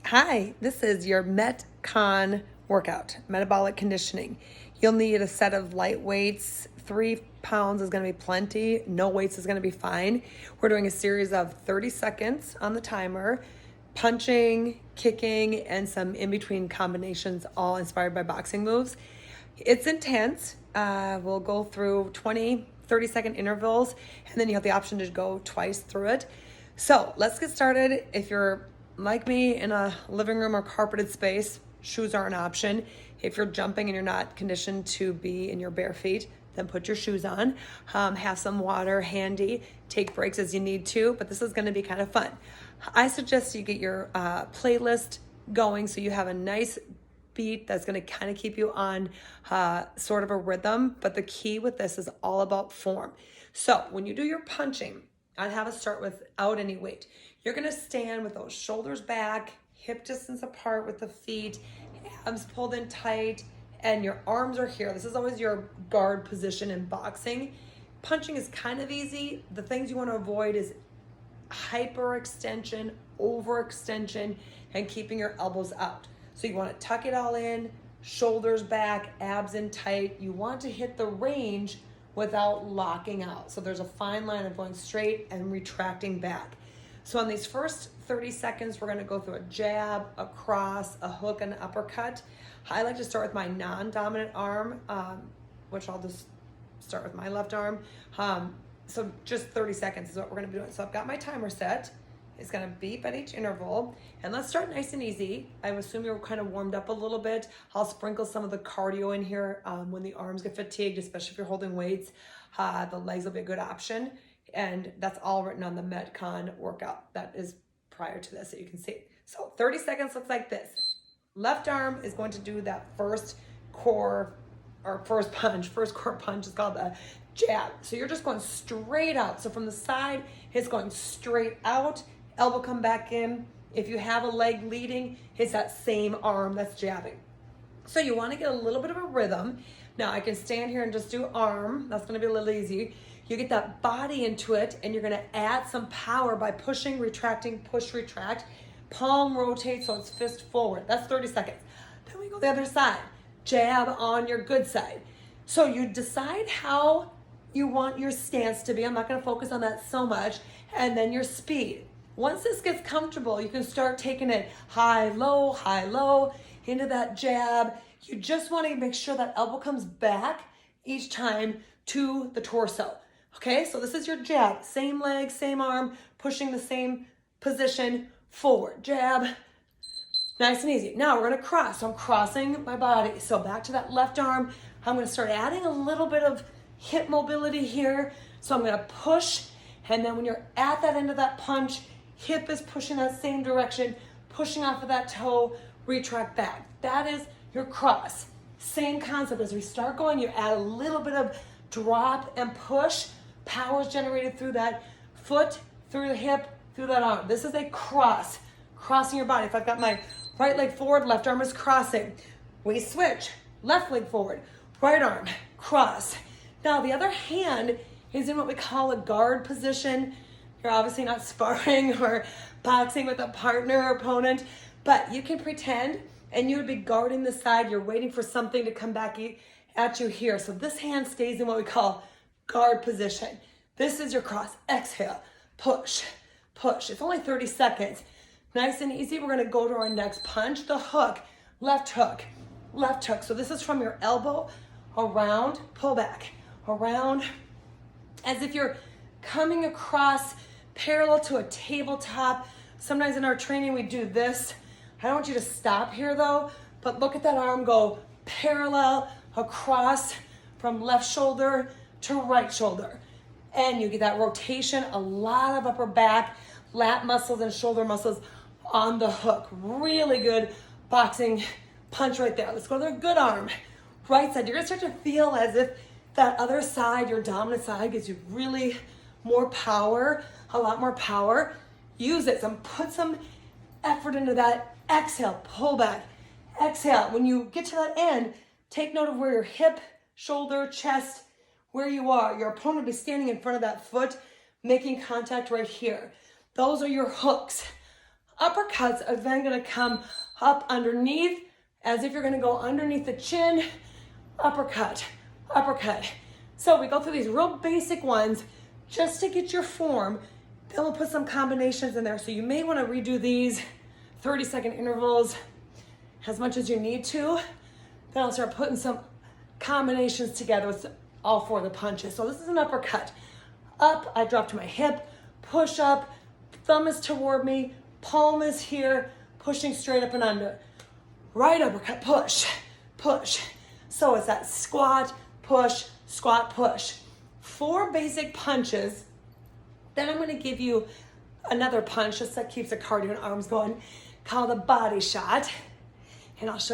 Hi, this is your Metcon workout, metabolic conditioning. You'll need a set of light weights. 3 pounds is going to be plenty. No weights is going to be fine. We're doing a series of 30 seconds on the timer, punching, kicking, and some in-between combinations, all inspired by boxing moves. It's intense. We'll go through 20, 30-second intervals, and then you have the option to go twice through it. So let's get started. If you're like me in a living room or carpeted space, shoes are an option. If you're jumping and you're not conditioned to be in your bare feet, then put your shoes on. Have some water handy. Take breaks as you need to, but this is going to be kind of fun. I suggest you get your playlist going so you have a nice beat that's going to kind of keep you on sort of a rhythm. But the key with this is all about form. So when you do your punching, I'd have us start without any weight. You're going to stand with those shoulders back, hip distance apart with the feet, abs pulled in tight, and your arms are here. This is always your guard position in boxing. Punching is kind of easy. The things you want to avoid is hyperextension, overextension, and keeping your elbows out. So you want to tuck it all in, shoulders back, abs in tight. You want to hit the range without locking out. So there's a fine line of going straight and retracting back. So on these first 30 seconds, we're going to go through a jab, a cross, a hook, and an uppercut. I like to start with my non-dominant arm, which I'll just start with my left arm. So just 30 seconds is what we're going to be doing. So I've got my timer set. It's going to beep at each interval. And let's start nice and easy. I assume you're kind of warmed up a little bit. I'll sprinkle some of the cardio in here when the arms get fatigued, especially if you're holding weights. The legs will be a good option. And that's all written on the Metcon workout. That is prior to this that you can see. So 30 seconds looks like this. Left arm is going to do that first core punch. First core punch is called the jab. So you're just going straight out. So from the side, it's going straight out. Elbow come back in. If you have a leg leading, it's that same arm that's jabbing. So you want to get a little bit of a rhythm. Now I can stand here and just do arm. That's going to be a little easy. You get that body into it, and you're going to add some power by pushing, retracting, push, retract. Palm rotate so it's fist forward. That's 30 seconds. Then we go the other side. Jab on your good side. So you decide how you want your stance to be. I'm not going to focus on that so much. And then your speed. Once this gets comfortable, you can start taking it high, low, into that jab. You just want to make sure that elbow comes back each time to the torso. Okay, so this is your jab. Same leg, same arm, pushing the same position forward. Jab. Nice and easy. Now we're going to cross. So I'm crossing my body. So back to that left arm. I'm going to start adding a little bit of hip mobility here. So I'm going to push. And then when you're at that end of that punch, hip is pushing that same direction, pushing off of that toe, retract back. That is your cross. Same concept. As we start going, you add a little bit of drop and push. Power is generated through that foot, through the hip, through that arm. This is a cross, crossing your body. If I've got my right leg forward, left arm is crossing. We switch, left leg forward, right arm, cross. Now the other hand is in what we call a guard position. You're obviously not sparring or boxing with a partner or opponent, but you can pretend and you would be guarding the side. You're waiting for something to come back at you here. So this hand stays in what we call guard position. This is your cross. Exhale, push, push. It's only 30 seconds. Nice and easy. We're going to go to our next punch, the hook, left hook, left hook. So this is from your elbow around, pull back, around, as if you're coming across parallel to a tabletop. Sometimes in our training we do this. I don't want you to stop here though, but look at that arm go parallel across from left shoulder to right shoulder. And you get that rotation, a lot of upper back, lat muscles and shoulder muscles on the hook. Really good boxing punch right there. Let's go to the good arm. Right side. You're gonna start to feel as if that other side, your dominant side, gives you really more power, a lot more power. Use it. Put some effort into that. Exhale, pull back. Exhale. When you get to that end, take note of where your hip, shoulder, chest, where you are. Your opponent will be standing in front of that foot, making contact right here. Those are your hooks. uppercuts are then gonna come up underneath, as if you're gonna go underneath the chin, uppercut, uppercut. So we go through these real basic ones just to get your form. Then we'll put some combinations in there. So you may wanna redo these 30-second intervals as much as you need to. Then I'll start putting some combinations together with all 4 of the punches. So this is an uppercut. Up, I drop to my hip, push up, thumb is toward me, palm is here, pushing straight up and under. Right uppercut, push, push. So it's that squat, push, squat, push. 4 basic punches. Then I'm gonna give you another punch, just that keeps the cardio and arms going, called a body shot. And I'll show